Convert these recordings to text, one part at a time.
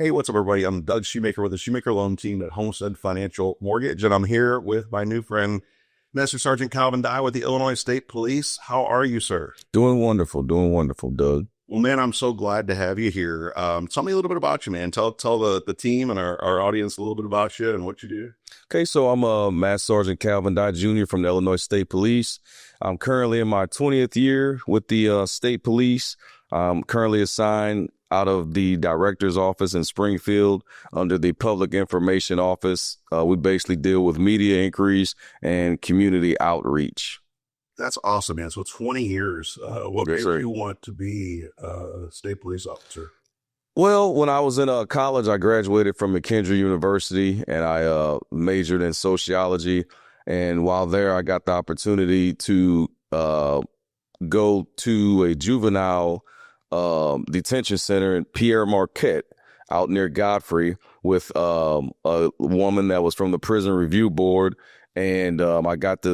Hey, what's up, everybody? I'm Doug Shoemaker with the Shoemaker Loan Team at Homestead Financial Mortgage, and I'm here with my new friend, Master Sergeant Calvin Dye with the Illinois State Police. How are you, sir? Doing wonderful, Doug. Well, man, I'm so glad to have you here. Tell me a little bit about you, man. Tell the team and our audience a little bit about you and what you do. Okay, so I'm Master Sergeant Calvin Dye Jr. from the Illinois State Police. I'm currently in my 20th year with the State Police. I'm currently assigned out of the Director's Office in Springfield under the Public Information Office. We basically deal with media inquiries and community outreach. That's awesome, man. So 20 years. What made you want to be a state police officer? Well, when I was in college, I graduated from McKendree University, and I majored in sociology. And while there, I got the opportunity to go to a juvenile detention center in Pierre Marquette out near Godfrey with a woman that was from the Prison Review Board. And I got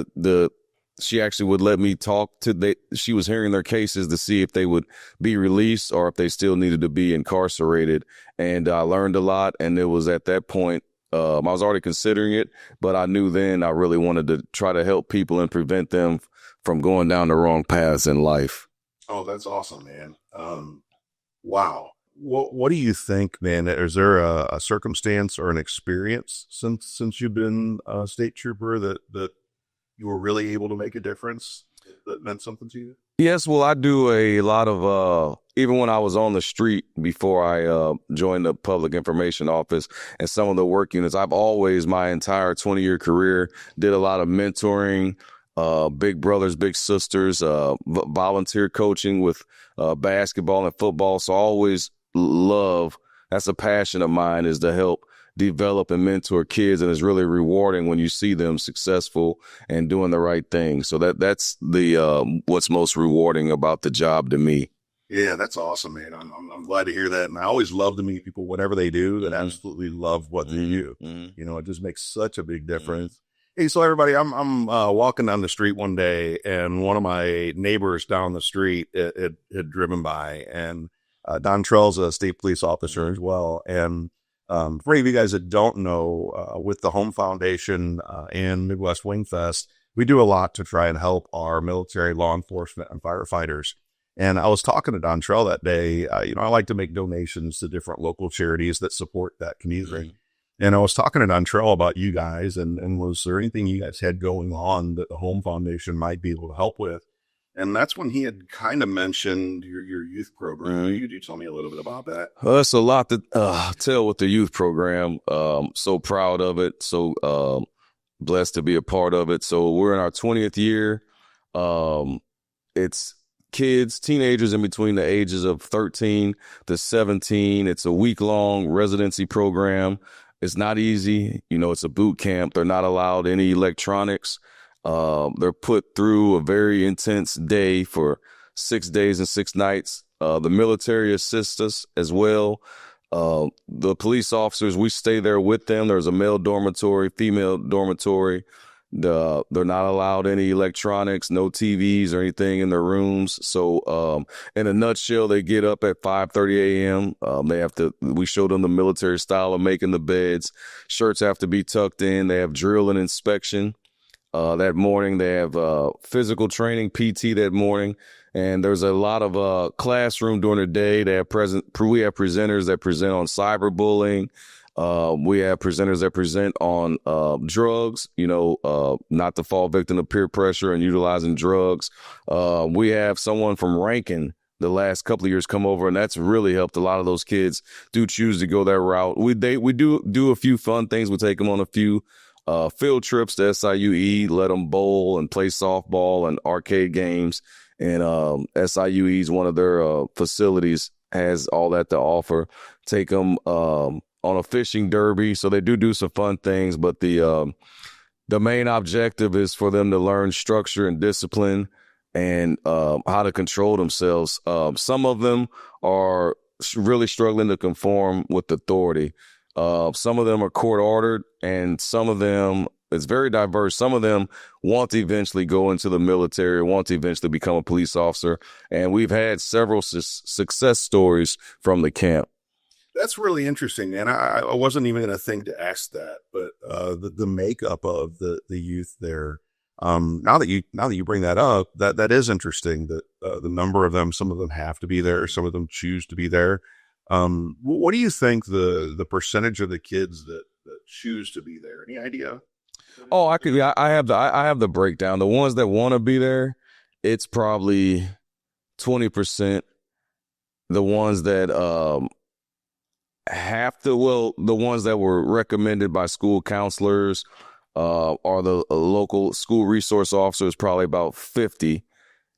she actually would let me talk to she was hearing their cases to see if they would be released or if they still needed to be incarcerated. And I learned a lot. And it was at that point, I was already considering it, but I knew then I really wanted to try to help people and prevent them from going down the wrong paths in life. Oh, that's awesome, man. Wow. What do you think, man? Is there a circumstance or an experience since you've been a state trooper that you were really able to make a difference that meant something to you? Yes, well, I do a lot of, even when I was on the street before I joined the Public Information Office and some of the work units, I've always, my entire 20-year career, did a lot of mentoring, big brothers, big sisters, volunteer coaching with basketball and football. So I always that's a passion of mine, is to help develop and mentor kids, and it's really rewarding when you see them successful and doing the right thing. So that's the what's most rewarding about the job to me. Yeah, that's awesome, man. I'm glad to hear that, and I always love to meet people, whatever they do, that absolutely love what they do. You know, it just makes such a big difference. Hey, so everybody, I'm walking down the street one day, and one of my neighbors down the street had driven by, and Don Trell's a state police officer as well, and for any of you guys that don't know, with the Home Foundation and Midwest Wing Fest, we do a lot to try and help our military, law enforcement, and firefighters. And I was talking to Don Trell that day. I like to make donations to different local charities that support that community. And I was talking to Don Trell about you guys, and was there anything you guys had going on that the Home Foundation might be able to help with? And that's when he had kind of mentioned your youth program. Could you tell me a little bit about that? That's a lot to tell with the youth program. So proud of it. So blessed to be a part of it. So we're in our 20th year. It's kids, teenagers in between the ages of 13 to 17. It's a week-long residency program. It's not easy. It's a boot camp. They're not allowed any electronics. They're put through a very intense day for 6 days and 6 nights. The military assists us as well. The police officers, we stay there with them. There's a male dormitory, female dormitory. They're not allowed any electronics, no TVs or anything in their rooms. So, in a nutshell, they get up at 5:30 a.m. We show them the military style of making the beds. Shirts have to be tucked in. They have drill and inspection. That morning, they have physical training, PT that morning, and there's a lot of classroom during the day. We have presenters that present on cyberbullying. We have presenters that present on drugs, not to fall victim to peer pressure and utilizing drugs. We have someone from Rankin the last couple of years come over, and that's really helped. A lot of those kids do choose to go that route. We do a few fun things. We take them on a few field trips to SIUE, let them bowl and play softball and arcade games. And SIUE's one of their facilities has all that to offer. Take them on a fishing derby. So they do some fun things, but the main objective is for them to learn structure and discipline and how to control themselves. Some of them are really struggling to conform with authority. Some of them are court ordered, and some of them, it's very diverse. Some of them want to eventually go into the military, want to eventually become a police officer. And we've had several success stories from the camp. That's really interesting, and I wasn't even going to think to ask that, but the makeup of the youth there. Now that you bring that up, that is interesting. That the number of them, some of them have to be there, some of them choose to be there. What do you think the percentage of the kids that choose to be there? Any idea? Oh, I could. Yeah, I have the breakdown. The ones that want to be there, it's probably 20%. The ones that have to, well, the ones that were recommended by school counselors or the local school resource officers, probably about 50.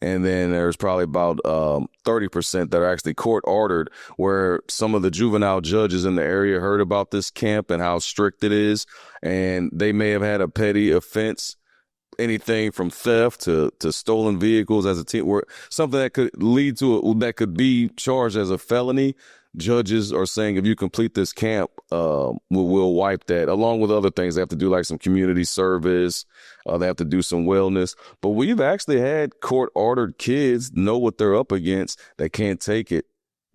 And then there's probably about 30% that are actually court ordered, where some of the juvenile judges in the area heard about this camp and how strict it is. And they may have had a petty offense, anything from theft to stolen vehicles as a teen, where something that could lead to that could be charged as a felony. Judges are saying if you complete this camp, we'll wipe that, along with other things. They have to do like some community service. They have to do some wellness. But we've actually had court-ordered kids know what they're up against that can't take it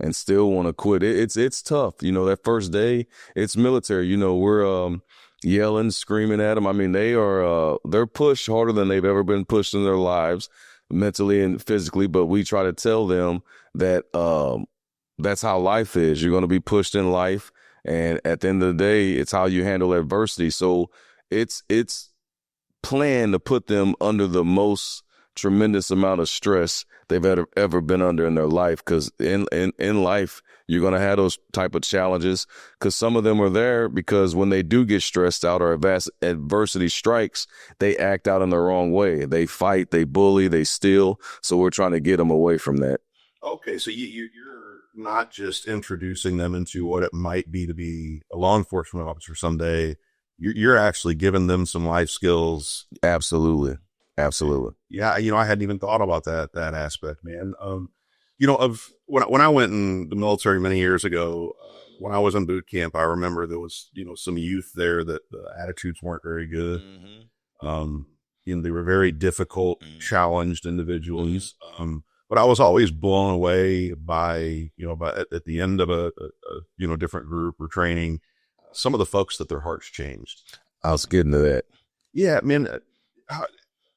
and still want to quit. It's tough. You know, that first day, it's military. You know, we're yelling, screaming at them. I mean, they're pushed harder than they've ever been pushed in their lives, mentally and physically. But we try to tell them that that's how life is. You're going to be pushed in life. And at the end of the day, it's how you handle adversity. So it's planned to put them under the most tremendous amount of stress they've ever been under in their life. Because in life, you're going to have those type of challenges, because some of them are there because when they do get stressed out or adversity strikes, they act out in the wrong way. They fight, they bully, they steal. So we're trying to get them away from that. Okay, so you're not just introducing them into what it might be to be a law enforcement officer someday. You're actually giving them some life skills. Absolutely. Yeah, I hadn't even thought about that aspect, man. Of when I went in the military many years ago, when I was in boot camp, I remember there was some youth there that the attitudes weren't very good. They were very difficult, challenged individuals. But I was always blown away by at the end of a different group or training, some of the folks that their hearts changed. I was getting to that. Yeah, man,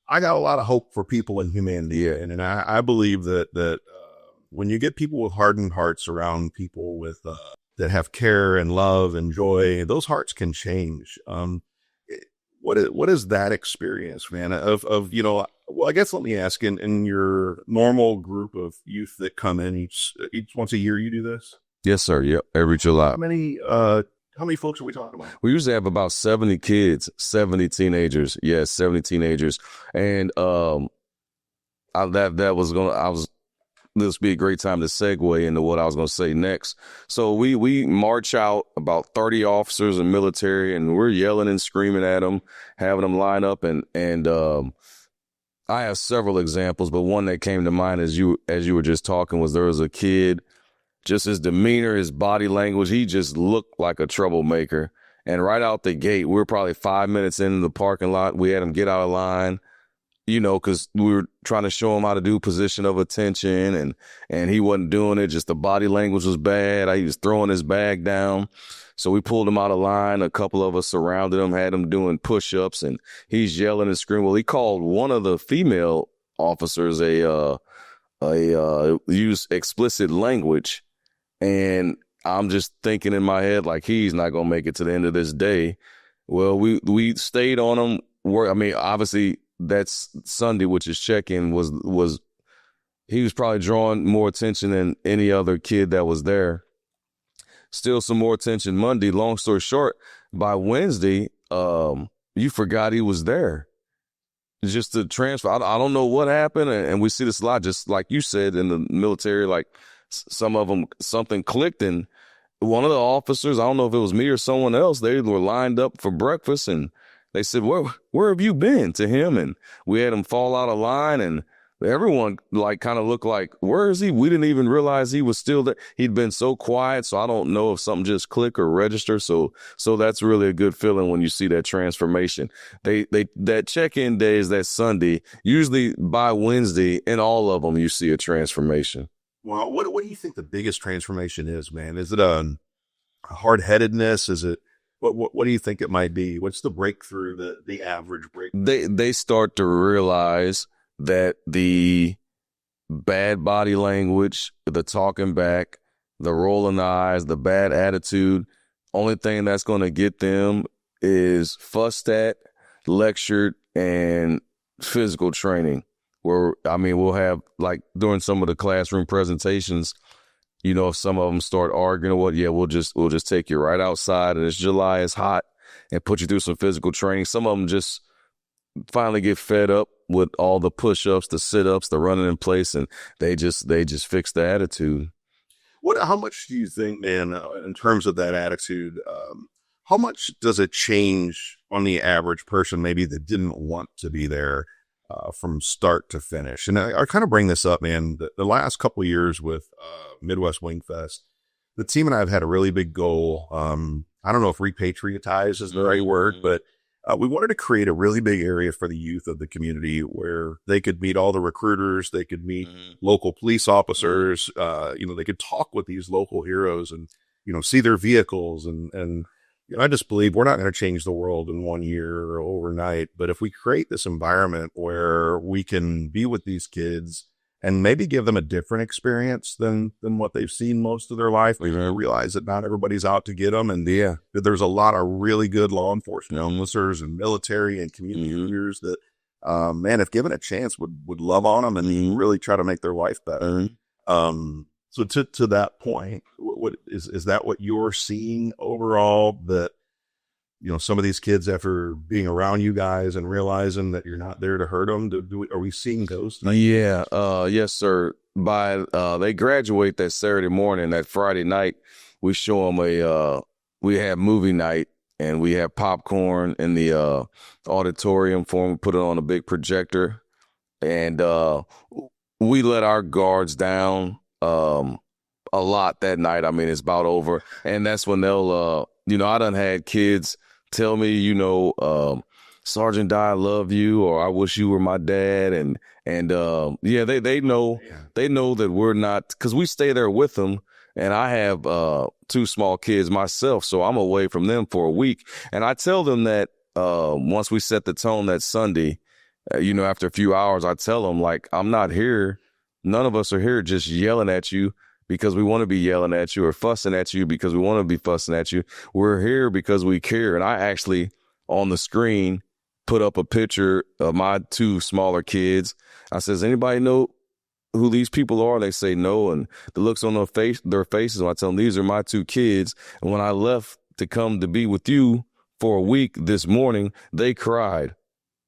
I got a lot of hope for people in humanity. Yeah. And I believe that when you get people with hardened hearts around people with that have care and love and joy, those hearts can change. What is that experience, man? Well, I guess let me ask, in your normal group of youth that come in each once a year, you do this? Yes, sir. Yep. Every July. How many folks are we talking about? We usually have about 70 kids, 70 teenagers. Yes, 70 teenagers. And this would be a great time to segue into what I was going to say next. So we march out about 30 officers and military, and we're yelling and screaming at them, having them line up. And I have several examples, but one that came to mind as you were just talking was there was a kid, just his demeanor, his body language, he just looked like a troublemaker. And right out the gate, we were probably 5 minutes into the parking lot. We had him get out of line, because we were trying to show him how to do position of attention, and he wasn't doing it. Just the body language was bad. He was throwing his bag down. So we pulled him out of line. A couple of us surrounded him, had him doing push-ups, and he's yelling and screaming. Well, he called one of the female officers use explicit language. And I'm just thinking in my head, like, he's not going to make it to the end of this day. Well, we stayed on him. Obviously, that's Sunday, which is check-in, was he was probably drawing more attention than any other kid that was there. Still some more attention Monday. Long story short, by Wednesday, you forgot he was there. Just the transfer. I don't know what happened, and we see this a lot, just like you said, in the military, like some of them, something clicked, and one of the officers, I don't know if it was me or someone else, they were lined up for breakfast, and they said, where have you been, to him? And we had him fall out of line, and everyone kind of looked like, where is he? We didn't even realize he was still there. He'd been so quiet, so I don't know if something just clicked or registered. So that's really a good feeling when you see that transformation. That check-in day is that Sunday. Usually by Wednesday, in all of them, you see a transformation. Well, what do you think the biggest transformation is, man? Is it hard-headedness? Is it what do you think it might be? What's the breakthrough, the average breakthrough? They start to realize that the bad body language, the talking back, the rolling eyes, the bad attitude, only thing that's going to get them is fussed at, lectured, and physical training. Where, I mean, we'll have, like, during some of the classroom presentations, you know, if some of them start arguing or what, yeah, we'll just take you right outside, and it's July, it's hot, and put you through some physical training. Some of them just finally get fed up with all the push-ups, the sit-ups, the running in place, and they just fix the attitude. How much do you think, man, in terms of that attitude, how much does it change on the average person maybe that didn't want to be there from start to finish? And I kind of bring this up, man, the last couple of years with Midwest Wing Fest, the team and I have had a really big goal. I don't know if repatriatize is the right word, but we wanted to create a really big area for the youth of the community where they could meet all the recruiters, they could meet local police officers, they could talk with these local heroes and, see their vehicles. And I just believe we're not going to change the world in 1 year or overnight. But if we create this environment where we can be with these kids and maybe give them a different experience than what they've seen most of their life, we realize that not everybody's out to get them. And that there's a lot of really good law enforcement officers and military and community leaders that, man, if given a chance, would love on them and really try to make their life better. So to that point, what is that what you're seeing overall, that, some of these kids, after being around you guys and realizing that you're not there to hurt them, are we seeing those? Yeah. Yes, sir. They graduate that Saturday morning. That Friday night, we show them we have movie night, and we have popcorn in the auditorium for them. We put it on a big projector, and we let our guards down a lot that night. I mean, it's about over, and that's when they'll I done had kids tell me, Sergeant Di, I love you, or I wish you were my dad. And they know that we're not, because we stay there with them. And I have 2 small kids myself, so I'm away from them for a week. And I tell them that once we set the tone that Sunday, after a few hours, I tell them, like, I'm not here. None of us are here just yelling at you because we want to be yelling at you, or fussing at you because we want to be fussing at you. We're here because we care. And I actually, on the screen, put up a picture of my 2 smaller kids. I says, anybody know who these people are? They say no. And the looks on their faces, when I tell them these are my 2 kids. And when I left to come to be with you for a week this morning, they cried.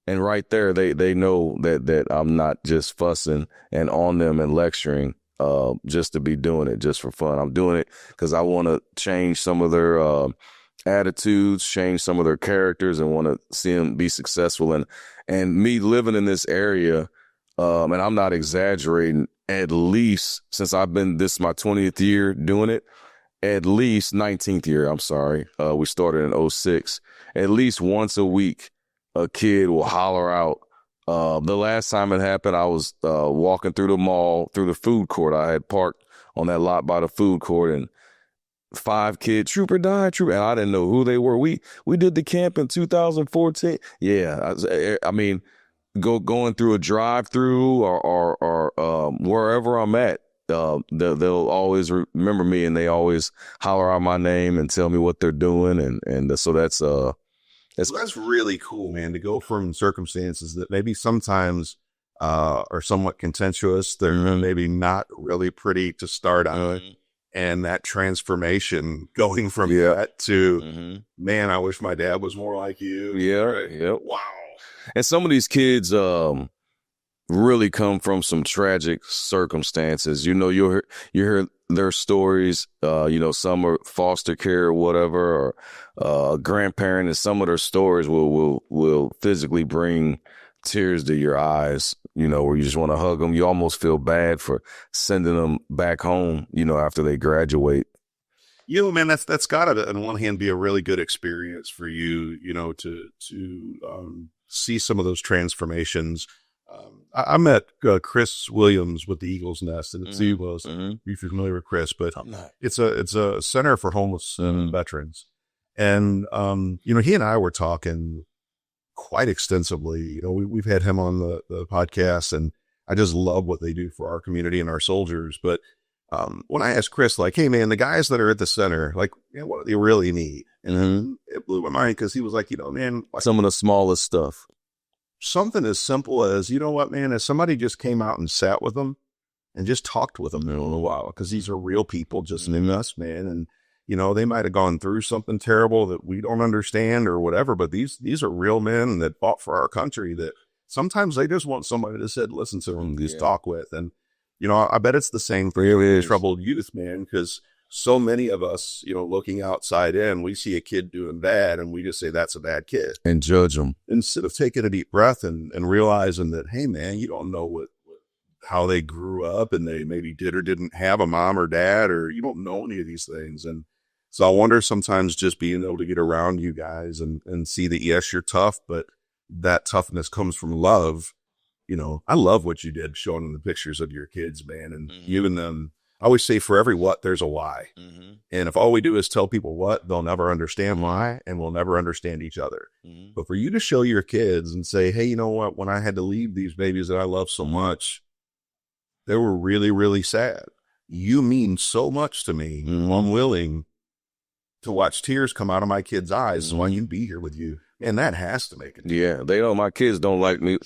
And right there, they know that I'm not just fussing and on them and lecturing just to be doing it just for fun. I'm doing it because I want to change some of their attitudes, change some of their characters, and want to see them be successful. And me living in this area, and I'm not exaggerating, at least since I've been, this is my 20th year doing it, at least 19th year, I'm sorry. We started in 2006. At least once a week, a kid will holler out. The last time it happened, I was walking through the mall, through the food court. I had parked on that lot by the food court, and 5 kids, Trooper died, Trooper, and I didn't know who they were. We did the camp in 2014. Yeah, I mean, going through a drive-through or wherever I'm at, they'll always remember me, and they always holler out my name and tell me what they're doing, and so that's really cool, man, to go from circumstances that maybe sometimes are somewhat contentious. They're maybe not really pretty to start out. And that transformation going from that to, man, I wish my dad was more like you. Yeah. Right. Yep. Wow. And some of these kids really come from some tragic circumstances. You hear their stories. Some are foster care or whatever, or a grandparent, and some of their stories will physically bring tears to your eyes, where you just want to hug them. You almost feel bad for sending them back home, after they graduate. Man, that's gotta, on one hand, be a really good experience for you, to see some of those transformations. I met Chris Williams with the Eagles Nest in St. Louis. If you're familiar with Chris, but I'm not. it's a center for homeless veterans. And, he and I were talking quite extensively. We've had him on the podcast, and I just love what they do for our community and our soldiers. But when I asked Chris, like, hey, man, the guys that are at the center, like, what do they really need? And it blew my mind because he was like, man, like, Some of the smallest stuff. something as simple as, you know what, man, if somebody just came out and sat with them and just talked with them in a little while, because these are real people just in us, man. And, they might have gone through something terrible that we don't understand or whatever, but these are real men that fought for our country that sometimes they just want somebody to sit, listen to them, just talk with. And, I bet it's the same for troubled youth, man, because so many of us, looking outside in, we see a kid doing bad and we just say that's a bad kid And judge them. instead of taking a deep breath and realizing that, hey, man, you don't know how they grew up and they maybe did or didn't have a mom or dad, or you don't know any of these things. And so I wonder sometimes just being able to get around you guys and see that, yes, you're tough, but that toughness comes from love. I love what you did showing them the pictures of your kids, man, and giving them, I always say for every what, there's a why. And if all we do is tell people what, they'll never understand why, and we'll never understand each other. But for you to show your kids and say, hey, you know what, when I had to leave these babies that I love so much, they were really, really sad. You mean so much to me. I'm willing to watch tears come out of my kids' eyes so I can be here with you. And that has to make it. Yeah, my kids don't like me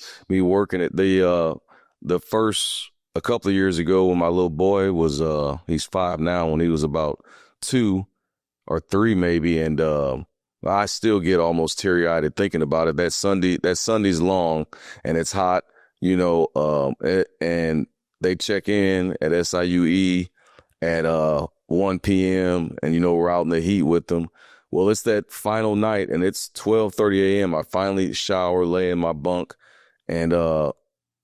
working it. The first, a couple of years ago when my little boy was, he's 5 now, when he was about 2 or 3 maybe. And, I still get almost teary eyed thinking about it. That Sunday's long and it's hot, and they check in at SIUE at, 1 p.m. and, we're out in the heat with them. Well, it's that final night, and it's 12:30 a.m. I finally shower, lay in my bunk, and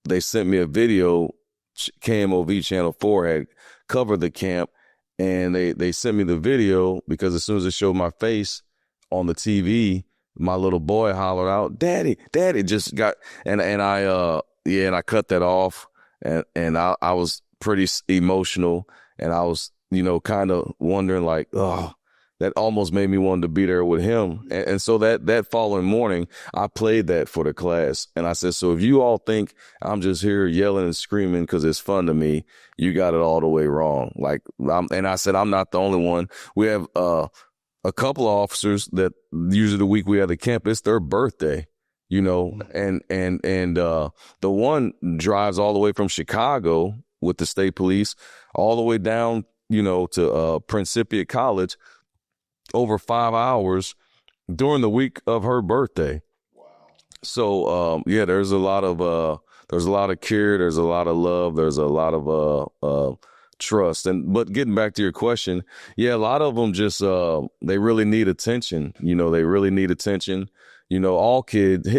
they sent me a video. KMOV Channel 4 had covered the camp, and they sent me the video because as soon as it showed my face on the TV, my little boy hollered out, "Daddy, Daddy!" Just got and I cut that off, and I was pretty emotional, and I was kind of wondering like, oh. That almost made me want to be there with him. And so that following morning, I played that for the class. And I said, so if you all think I'm just here yelling and screaming because it's fun to me, you got it all the way wrong. And I said, I'm not the only one. We have a couple of officers that usually the week we have the camp, it's their birthday, and the one drives all the way from Chicago with the state police all the way down, to Principiate College, over 5 hours during the week of her birthday. Wow. So, there's a lot of care. There's a lot of love. There's a lot of, trust. But getting back to your question, a lot of them just, they really need attention. They really need attention. All kids,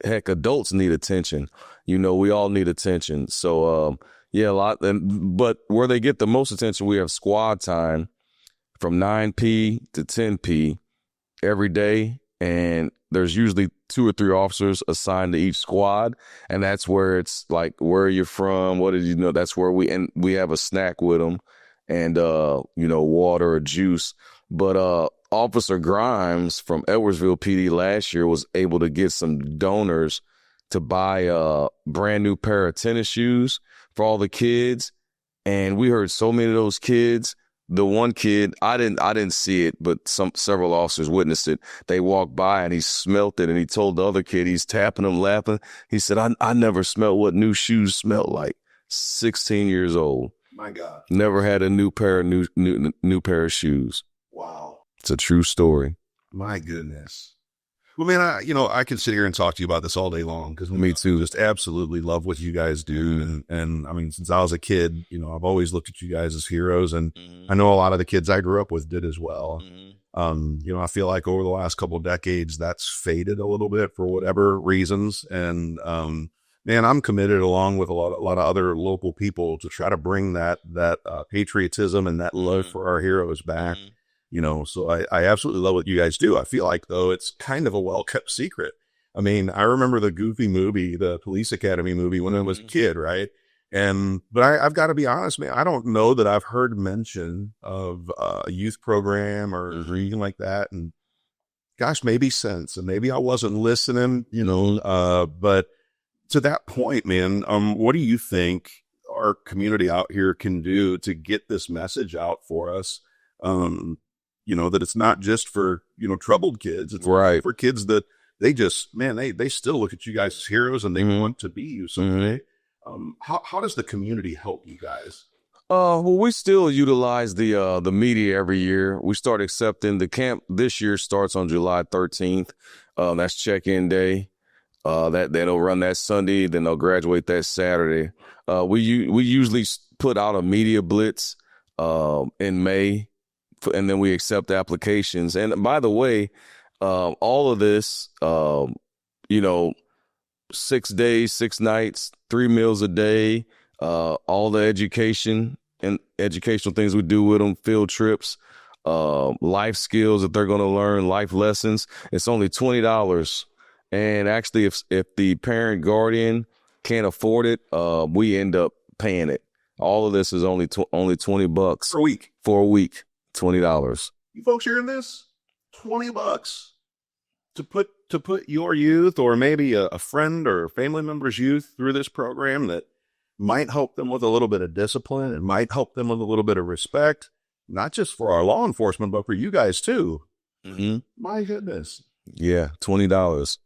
heck, adults need attention. We all need attention. So, a lot. But where they get the most attention, we have squad time from 9p to 10p every day. And there's usually 2 or 3 officers assigned to each squad. And that's where it's like, where are you from? What did you know? That's where we have a snack with them and, water or juice. But, Officer Grimes from Edwardsville PD last year was able to get some donors to buy a brand new pair of tennis shoes for all the kids. And we heard so many of those kids. The one kid, I didn't see it, but several officers witnessed it. They walked by and he smelt it, and he told the other kid, he's tapping him, laughing. He said, I never smelled what new shoes smelled like. 16 years old. My God. Never had a new pair of shoes. Wow. It's a true story. My goodness. Well, man, I can sit here and talk to you about this all day long because Me too. Just absolutely love what you guys do. And I mean, since I was a kid, I've always looked at you guys as heroes, and I know a lot of the kids I grew up with did as well. I feel like over the last couple of decades, that's faded a little bit for whatever reasons. And, man, I'm committed along with a lot of other local people to try to bring that patriotism and that love for our heroes back. So I absolutely love what you guys do. I feel like, though, it's kind of a well-kept secret. I mean, I remember the Goofy movie, the Police Academy movie when I was a kid, right? But I've got to be honest, man, I don't know that I've heard mention of a youth program or anything like that. And gosh, maybe since, and maybe I wasn't listening, but to that point, man, what do you think our community out here can do to get this message out for us? That it's not just for, troubled kids. It's Right. for kids that they just, man, they still look at you guys as heroes and they want to be you someday. How does the community help you guys? Well, we still utilize the media every year. We start accepting the camp this year starts on July 13th. That's check-in day. They'll run that Sunday, then they'll graduate that Saturday. We usually put out a media blitz in May, and then we accept applications. And by the way, all of this, 6 days, 6 nights, 3 meals a day, all the education and educational things we do with them, field trips, life skills that they're going to learn, life lessons. It's only $20. And actually, if the parent guardian can't afford it, we end up paying it. All of this is only $20 For a week. For a week, $20. You folks hearing this? $20 to put your youth or maybe a friend or family member's youth through this program that might help them with a little bit of discipline. It might help them with a little bit of respect, not just for our law enforcement, but for you guys too. My goodness. Yeah, $20.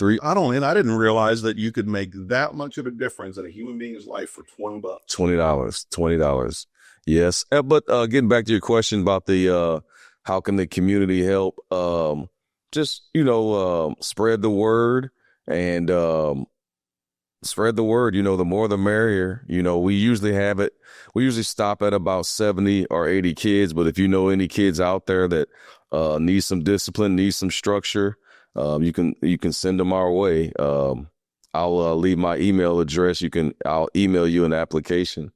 I didn't realize that you could make that much of a difference in a human being's life for $20. $20. Yes. But getting back to your question about the how can the community help? Just, spread the word and spread the word. The more the merrier. We usually stop at about 70 or 80 kids. But if you know any kids out there that need some discipline, need some structure, you can send them our way. I'll leave my email address. I'll email you an application.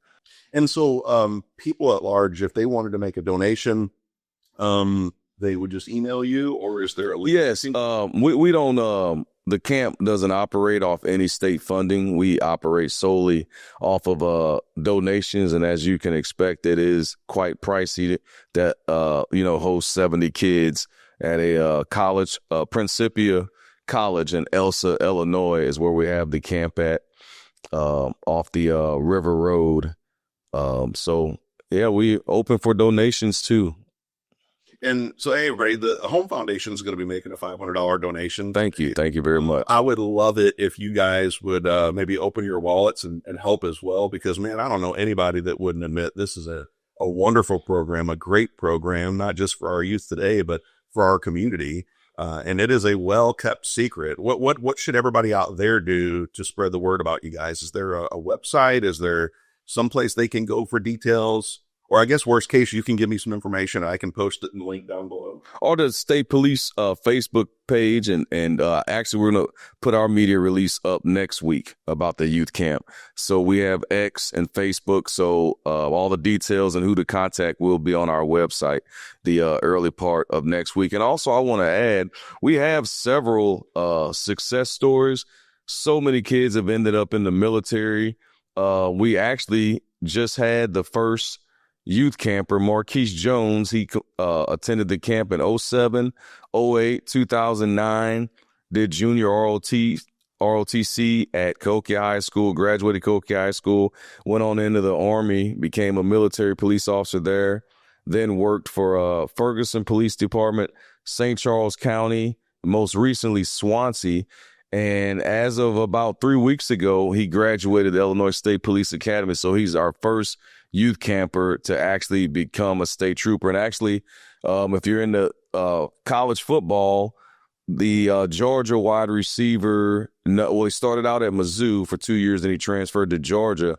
And so people at large, if they wanted to make a donation, they would just email you, or is there a link? Yes. We don't, the camp doesn't operate off any state funding. We operate solely off of donations. And as you can expect, it is quite pricey that, host 70 kids at a college, Principia College in Elsa, Illinois is where we have the camp at, off the River Road. So yeah, we open for donations too. And so, hey, everybody, the Home Foundation is going to be making a $500 donation. Thank you. Thank you very much. I would love it if you guys would maybe open your wallets and help as well, because, man, I don't know anybody that wouldn't admit this is a wonderful program, a great program, not just for our youth today, but for our community. And it is a well-kept secret. What should everybody out there do to spread the word about you guys? Is there a website? Is there someplace they can go for details? Or I guess worst case, you can give me some information. I can post it in the link down below. Or the State Police Facebook page. And actually, we're going to put our media release up next week about the youth camp. So we have X and Facebook. So all the details and who to contact will be on our website the early part of next week. And also, I want to add, we have several success stories. So many kids have ended up in the military. We actually just had the first youth camper, Marquise Jones. He attended the camp in 07, 08, 2009, did junior ROTC at Cahokia High School, graduated Cahokia High School, went on into the Army, became a military police officer there, then worked for Ferguson Police Department, St. Charles County, most recently Swansea. And as of about 3 weeks ago, he graduated the Illinois State Police Academy. So he's our first youth camper to actually become a state trooper. And actually, if you're into college football, the Georgia wide receiver, he started out at Mizzou for 2 years and he transferred to Georgia.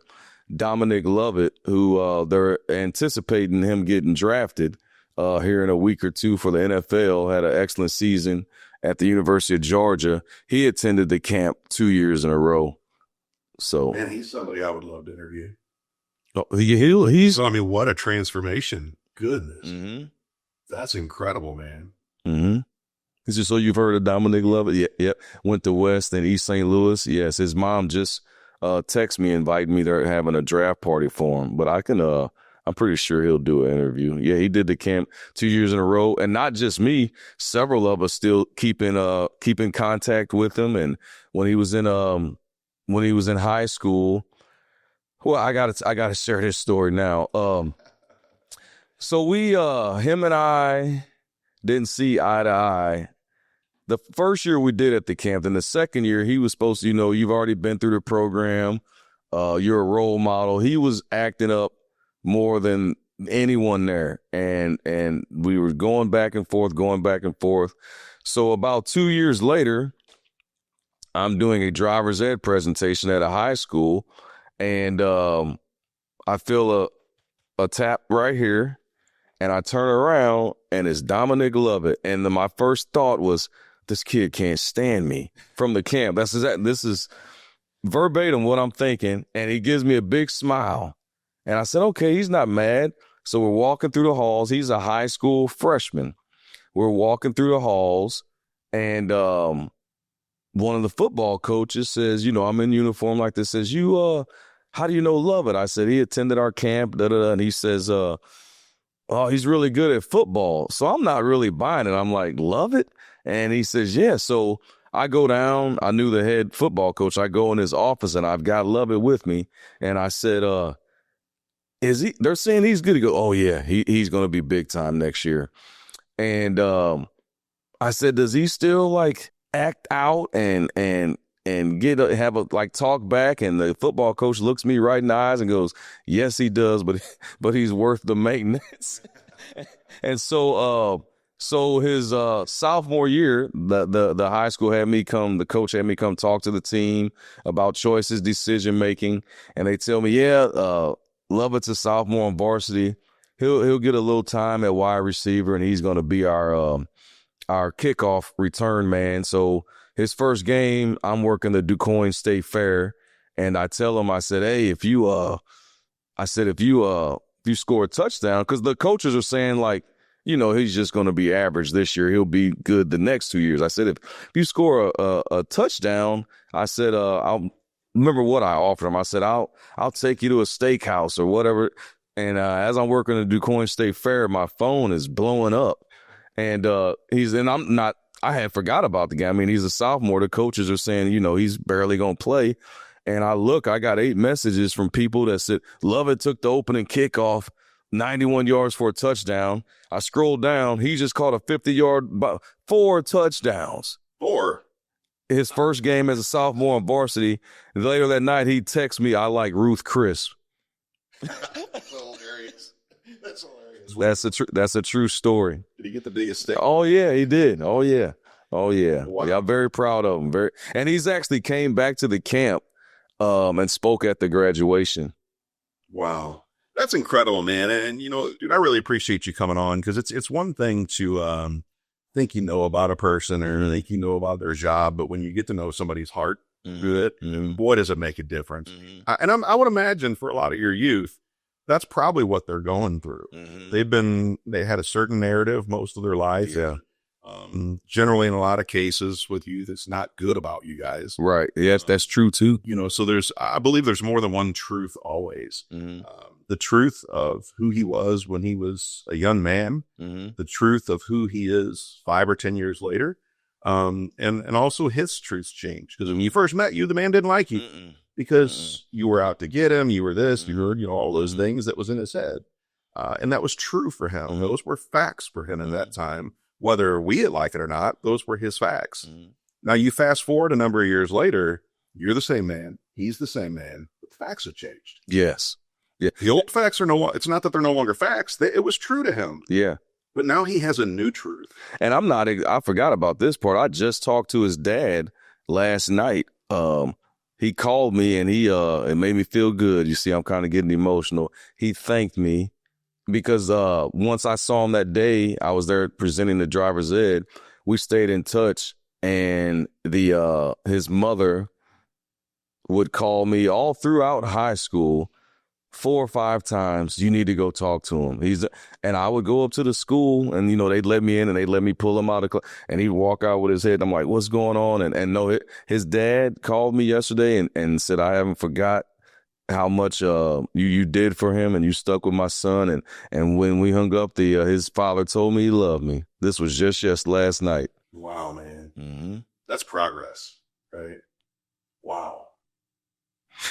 Dominic Lovett, who they're anticipating him getting drafted here in a week or two for the NFL, had an excellent season at the University of Georgia. He attended the camp 2 years in a row. So, man, he's somebody I would love to interview. He's. I mean, what a transformation! Goodness, that's incredible, man. He said, so you've heard of Dominic Lovett? Yeah, yep. Went to West and East St. Louis. Yes, his mom just text me, inviting me. They're having a draft party for him. But I'm pretty sure he'll do an interview. Yeah, he did the camp 2 years in a row. And not just me, several of us still keep in contact with him. And when he was in high school, well, I gotta share this story now. So him and I didn't see eye to eye. The first year we did at the camp, then the second year he was supposed to, you've already been through the program. You're a role model. He was acting up more than anyone there. And we were going back and forth. So about 2 years later, I'm doing a driver's ed presentation at a high school, and I feel a tap right here, and I turn around, and it's Dominic Lovett. And then my first thought was, this kid can't stand me from the camp. This is verbatim what I'm thinking. And he gives me a big smile. And I said, okay, he's not mad. So we're walking through the halls. He's a high school freshman. We're walking through the halls, and one of the football coaches says, I'm in uniform like this, says, how do you know Lovett? I said, he attended our camp, and he says, oh, he's really good at football. So I'm not really buying it. I'm like, Lovett? And he says, yeah. So I go down. I knew the head football coach. I go in his office, and I've got Lovett with me. And I said, is he? They're saying he's good. He goes, oh, yeah, he's going to be big time next year. And I said, does he still like act out and have a talk back? And the football coach looks me right in the eyes and goes, yes, he does, but he's worth the maintenance. And so his sophomore year, the high school the coach had me come talk to the team about choices, decision making, and they tell me, Lovett's a sophomore on varsity. He'll get a little time at wide receiver, and he's going to be our kickoff return man. So his first game, I'm working the DuQuoin State Fair, and I tell him, I said, hey, if you score a touchdown, because the coaches are saying he's just going to be average this year. He'll be good the next 2 years. I said, if you score a touchdown, I said, I'll remember what I offered him. I said, I'll take you to a steakhouse or whatever. And as I'm working the DuQuoin State Fair, my phone is blowing up. And I had forgot about the guy. I mean, he's a sophomore. The coaches are saying, he's barely going to play. And I got 8 messages from people that said, Lovett took the opening kickoff, 91 yards for a touchdown. I scrolled down. He just caught a 50-yard, 4 touchdowns. 4? His first game as a sophomore on varsity. Later that night, he texted me, I like Ruth Chris. That's hilarious. That's hilarious. That's a true story. Did he get the biggest stick? Oh, yeah, he did. Oh, yeah. Wow. Yeah, I'm very proud of him. And he's actually came back to the camp and spoke at the graduation. Wow. That's incredible, man. And, dude, I really appreciate you coming on, because it's one thing to think about a person or think about their job, but when you get to know somebody's heart, boy, does it make a difference. I would imagine for a lot of your youth, that's probably what they're going through. They had a certain narrative most of their life. Yeah. Generally, in a lot of cases with youth, it's not good about you guys. Right. Yes, that's true too. So I believe there's more than one truth always. The truth of who he was when he was a young man, the truth of who he is 5 or 10 years later. And also his truths changed, because when you first met you, the man didn't like you because you were out to get him. You were this, you were, all those things that was in his head. And that was true for him. Those were facts for him at that time. Whether we like it or not, those were his facts. Now you fast forward a number of years later, you're the same man. He's the same man. But the facts have changed. Yes. Yeah. The old facts it's not that they're no longer facts. It was true to him. Yeah. But now he has a new truth. And I forgot about this part. I just talked to his dad last night. He called me, and it made me feel good. You see, I'm kind of getting emotional. He thanked me because once I saw him that day, I was there presenting the driver's ed. We stayed in touch, and his mother would call me all throughout high school 4 or 5 times, you need to go talk to him. And I would go up to the school and, they'd let me in and they'd let me pull him out of class and he'd walk out with his head. I'm like, what's going on? And no, his dad called me yesterday and said, I haven't forgot how much you did for him and you stuck with my son. And when we hung up, his father told me he loved me. This was just last night. Wow, man. Mm-hmm. That's progress, right? Wow.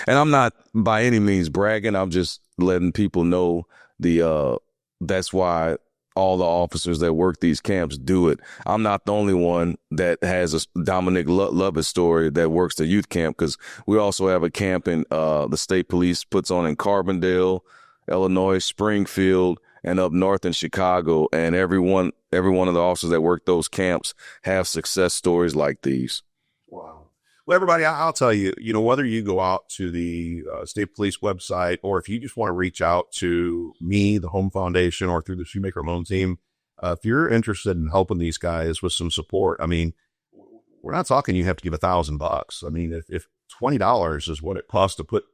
And I'm not by any means bragging. I'm just letting people know that's why all the officers that work these camps do it. I'm not the only one that has a Dominic Lovett story that works the youth camp, because we also have a camp in the state police puts on in Carbondale, Illinois, Springfield, and up north in Chicago. And every one of the officers that work those camps have success stories like these. Wow. Well, everybody, I'll tell you, whether you go out to the state police website or if you just want to reach out to me, the Home Foundation, or through the Shoemaker Loan Team, if you're interested in helping these guys with some support, I mean, we're not talking you have to give $1,000. I mean, if $20 is what it costs to put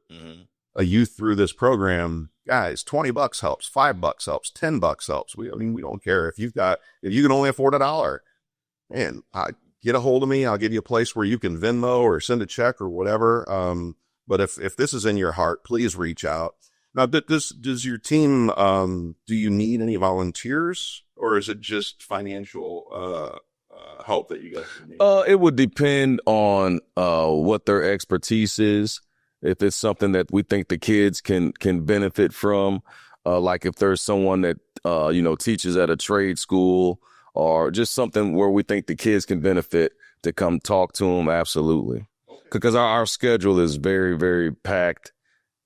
a youth through this program, guys, $20 helps, $5 helps, $10 helps. We don't care if you can only afford $1, man. Get a hold of me. I'll give you a place where you can Venmo or send a check or whatever. But if this is in your heart, please reach out. Now, does your team, do you need any volunteers, or is it just financial help that you guys need? It would depend on what their expertise is. If it's something that we think the kids can benefit from, like if there's someone that teaches at a trade school, or just something where we think the kids can benefit, to come talk to them, absolutely. Because our schedule is very, very packed.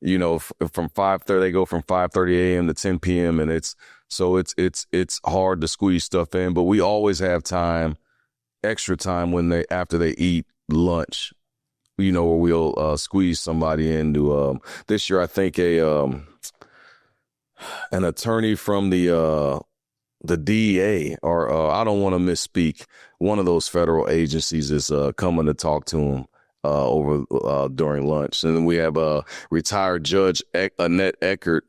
From 5:30, they go from 5:30 a.m. to 10 p.m. and it's hard to squeeze stuff in. But we always have extra time after they eat lunch. Where we'll squeeze somebody into. This year, I think an attorney from the DEA, or I don't want to misspeak, one of those federal agencies is coming to talk to him over during lunch. And then we have a retired judge, Annette Eckert,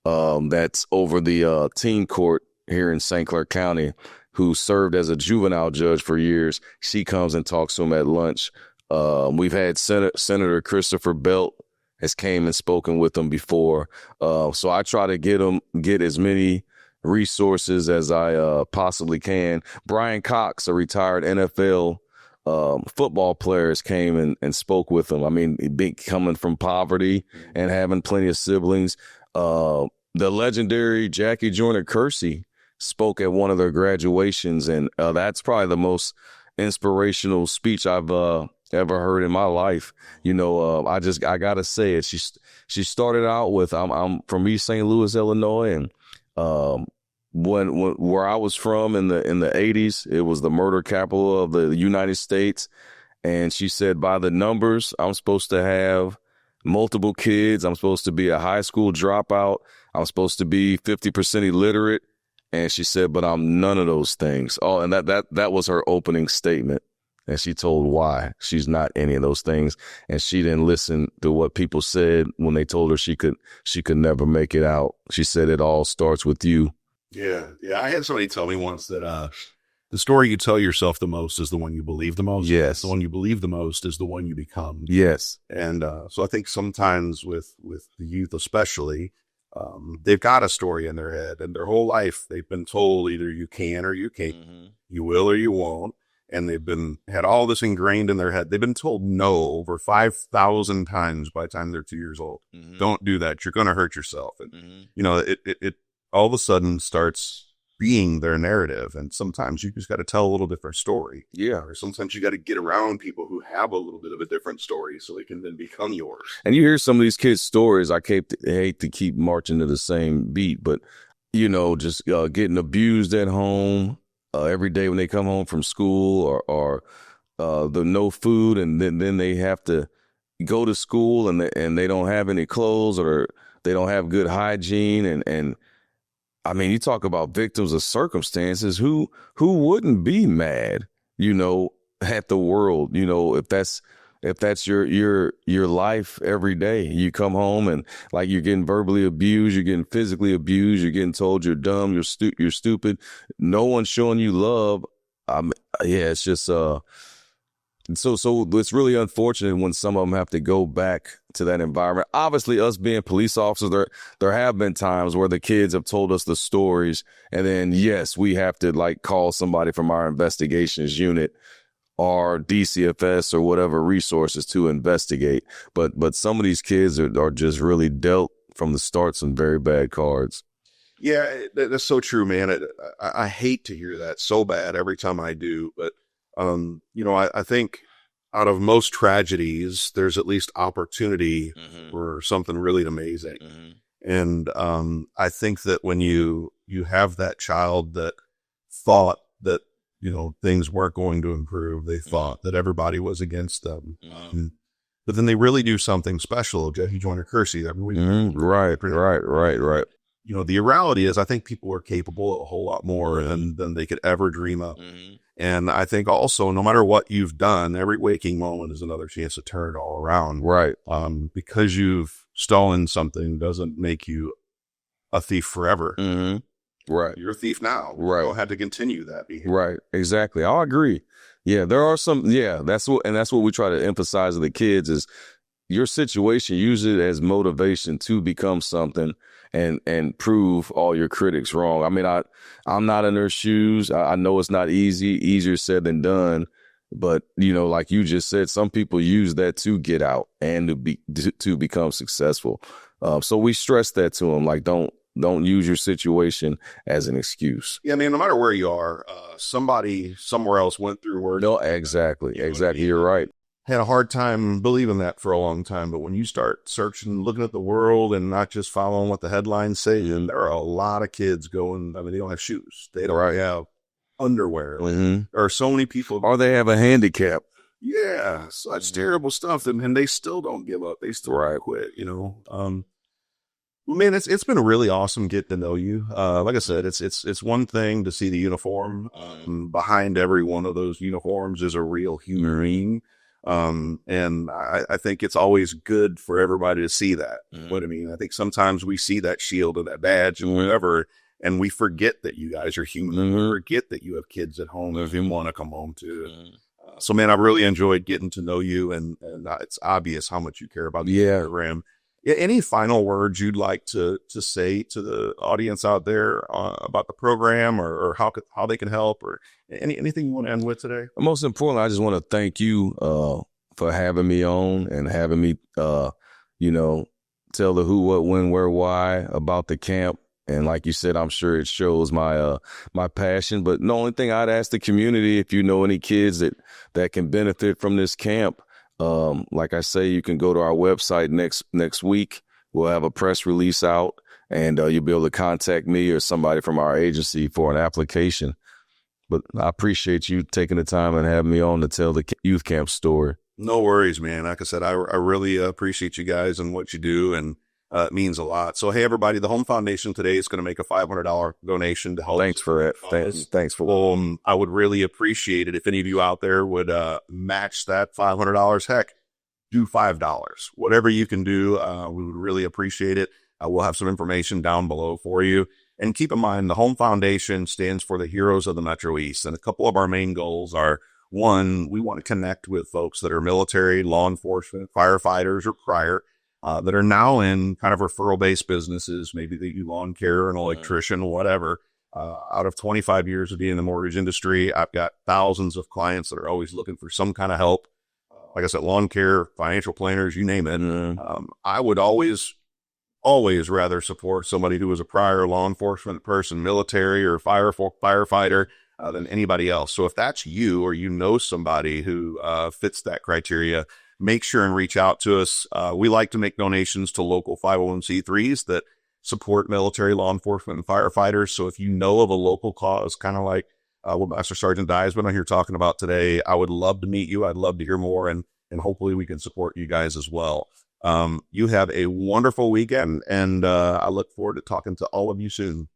that's over the teen court here in St. Clair County, who served as a juvenile judge for years. She comes and talks to him at lunch. We've had Senator Christopher Belt has came and spoken with them before. So I try to get as many resources as I possibly can. Brian Cox, a retired NFL football player, came and spoke with him. I mean, coming from poverty and having plenty of siblings. The legendary Jackie Joyner-Kersee spoke at one of their graduations, and that's probably the most inspirational speech I've ever heard in my life. I gotta say it. She started out with, I'm from East St. Louis, Illinois, and where I was from in the 80s, it was the murder capital of the United States. And she said, by the numbers, I'm supposed to have multiple kids. I'm supposed to be a high school dropout. I'm supposed to be 50% illiterate. And she said, but I'm none of those things. Oh, and that was her opening statement. And she told why she's not any of those things. And she didn't listen to what people said when they told her she could never make it out. She said, it all starts with you. Yeah. I had somebody tell me once that the story you tell yourself the most is the one you believe the most. Yes. The one you believe the most is the one you become. Yes. And so I think sometimes with the youth especially, they've got a story in their head, and their whole life they've been told either you can or you can't, you will or you won't. And they've had all this ingrained in their head. They've been told no over 5,000 times by the time they're 2 years old. Don't do that. You're going to hurt yourself. And, it all of a sudden starts being their narrative. And sometimes you just got to tell a little different story. Yeah. Or sometimes you got to get around people who have a little bit of a different story so they can then become yours. And you hear some of these kids' stories. I hate to keep marching to the same beat, but, just getting abused at home. Every day when they come home from school, or the no food, and then they have to go to school and they don't have any clothes, or they don't have good hygiene, and I mean, you talk about victims of circumstances. Who wouldn't be mad, at the world, if that's if that's your life every day. You come home and like you're getting verbally abused, you're getting physically abused, you're getting told you're dumb, you're stupid. No one's showing you love. Yeah, it's just so it's really unfortunate when some of them have to go back to that environment. Obviously, us being police officers, there have been times where the kids have told us the stories, and then yes, we have to like call somebody from our investigations unit or DCFS or whatever resources to investigate. But some of these kids are just really dealt from the start some very bad cards. Yeah, that's so true, man. I hate to hear that so bad every time I do, but I think out of most tragedies, there's at least opportunity for something really amazing. And I think that when you have that child that thought that, things weren't going to improve, they thought that everybody was against them. But then they really do something special. Jesse Joyner Kersey, every week. Right. The reality is I think people are capable of a whole lot more than they could ever dream of. And I think also, no matter what you've done, every waking moment is another chance to turn it all around. Right. Because you've stolen something doesn't make you a thief forever. Right. You're a thief now. Right. You don't have to continue that behavior. Right. Exactly. I agree. Yeah, there are some. Yeah, that's what we try to emphasize to the kids is your situation. Use it as motivation to become something and prove all your critics wrong. I mean, I'm not in their shoes. I know it's not easier said than done. But, like you just said, some people use that to get out and to become successful. So we stress that to them, like, don't use your situation as an excuse. Yeah, I mean, no matter where you are, somebody somewhere else went through where. No, exactly. You're right. Had a hard time believing that for a long time. But when you start searching, looking at the world and not just following what the headlines say, and there are a lot of kids going, they don't have shoes. They don't have underwear. There are so many people. Or they have a handicap. Yeah, such terrible stuff. And they still don't give up. They still quit, Man, it's been really awesome getting to know you. Like I said, it's one thing to see the uniform. Behind every one of those uniforms is a real human being. And I think it's always good for everybody to see that. What I mean, I think sometimes we see that shield and that badge and whatever, and we forget that you guys are human. We forget that you have kids at home if you want to come home to. So, man, I've really enjoyed getting to know you, and it's obvious how much you care about the program. Any final words you'd like to say to the audience out there about the program or how they can help, or anything you want to end with today? Most importantly, I just want to thank you for having me on and having me, tell the who, what, when, where, why about the camp. And like you said, I'm sure it shows my passion. But the only thing I'd ask the community, if you know any kids that can benefit from this camp, like I say, you can go to our website next week. We'll have a press release out, and you'll be able to contact me or somebody from our agency for an application. But I appreciate you taking the time and having me on to tell the youth camp story. No worries, man. Like I said, I really appreciate you guys and what you do, and it means a lot. So, hey, everybody, the Home Foundation today is going to make a $500 donation to help. Thanks for it. Thanks for I would really appreciate it if any of you out there would match that $500. Heck, do $5. Whatever you can do, we would really appreciate it. We'll have some information down below for you. And keep in mind, the Home Foundation stands for the Heroes of the Metro East. And a couple of our main goals are, one, we want to connect with folks that are military, law enforcement, firefighters, or prior, that are now in kind of referral-based businesses. Maybe they do lawn care, an electrician, whatever. Out of 25 years of being in the mortgage industry, I've got thousands of clients that are always looking for some kind of help. Like I said, lawn care, financial planners, you name it. I would always rather support somebody who was a prior law enforcement person, military, or firefighter than anybody else. So if that's you, or you know somebody who fits that criteria, make sure and reach out to us. We like to make donations to local 501c3s that support military, law enforcement, and firefighters. So if you know of a local cause, kind of like what Master Sergeant Diasman on here talking about today, I would love to meet you. I'd love to hear more, and hopefully we can support you guys as well. You have a wonderful weekend, and I look forward to talking to all of you soon.